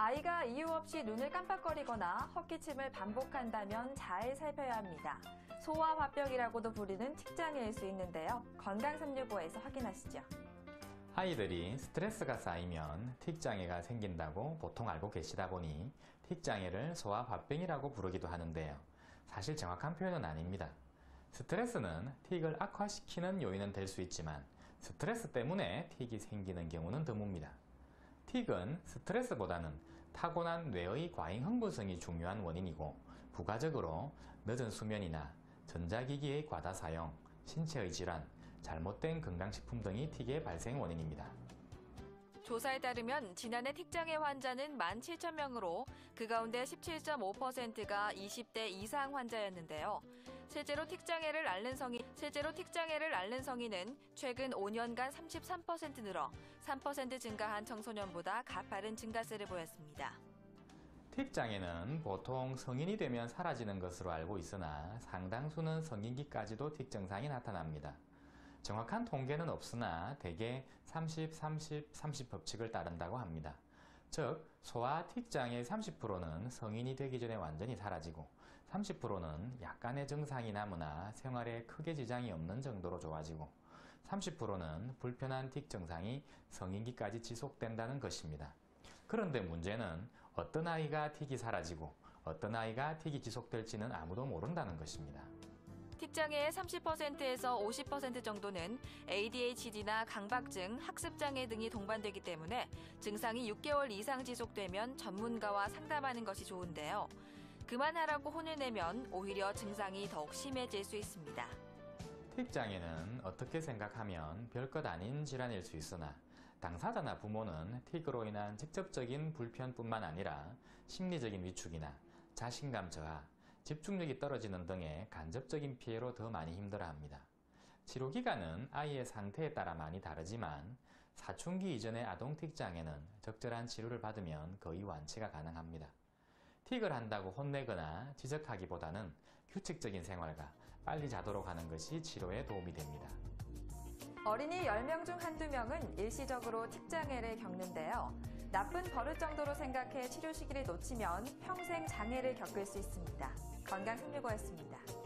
아이가 이유 없이 눈을 깜빡거리거나 헛기침을 반복한다면 잘 살펴야 합니다. 소아화병이라고도 부르는 틱장애일 수 있는데요. 건강365에서 확인하시죠. 아이들이 스트레스가 쌓이면 틱장애가 생긴다고 보통 알고 계시다 보니 틱장애를 소아화병이라고 부르기도 하는데요. 사실 정확한 표현은 아닙니다. 스트레스는 틱을 악화시키는 요인은 될 수 있지만 스트레스 때문에 틱이 생기는 경우는 드뭅니다. 틱은 스트레스보다는 타고난 뇌의 과잉 흥분성이 중요한 원인이고 부가적으로 늦은 수면이나 전자기기의 과다 사용, 신체의 질환, 잘못된 건강식품 등이 틱의 발생 원인입니다. 조사에 따르면 지난해 틱장애 환자는 17,000명으로 그 가운데 17.5%가 20대 이상 환자였는데요. 실제로 틱장애를 앓는 성인은 최근 5년간 33% 늘어 3% 증가한 청소년보다 가파른 증가세를 보였습니다. 틱장애는 보통 성인이 되면 사라지는 것으로 알고 있으나 상당수는 성인기까지도 틱 증상이 나타납니다. 정확한 통계는 없으나 대개 30-30-30 법칙을 따른다고 합니다. 즉, 소아 틱장애의 30%는 성인이 되기 전에 완전히 사라지고 30%는 약간의 증상이 남으나 생활에 크게 지장이 없는 정도로 좋아지고 30%는 불편한 틱 증상이 성인기까지 지속된다는 것입니다. 그런데 문제는 어떤 아이가 틱이 사라지고 어떤 아이가 틱이 지속될지는 아무도 모른다는 것입니다. 틱장애의 30%에서 50% 정도는 ADHD나 강박증, 학습장애 등이 동반되기 때문에 증상이 6개월 이상 지속되면 전문가와 상담하는 것이 좋은데요. 그만하라고 혼을 내면 오히려 증상이 더욱 심해질 수 있습니다. 틱장애는 어떻게 생각하면 별것 아닌 질환일 수 있으나 당사자나 부모는 틱으로 인한 직접적인 불편뿐만 아니라 심리적인 위축이나 자신감 저하, 집중력이 떨어지는 등의 간접적인 피해로 더 많이 힘들어합니다. 치료기간은 아이의 상태에 따라 많이 다르지만 사춘기 이전의 아동 틱장애는 적절한 치료를 받으면 거의 완치가 가능합니다. 틱을 한다고 혼내거나 지적하기보다는 규칙적인 생활과 빨리 자도록 하는 것이 치료에 도움이 됩니다. 어린이 10명 중 한두 명은 일시적으로 틱장애를 겪는데요. 나쁜 버릇 정도로 생각해 치료 시기를 놓치면 평생 장애를 겪을 수 있습니다. 건강365였습니다.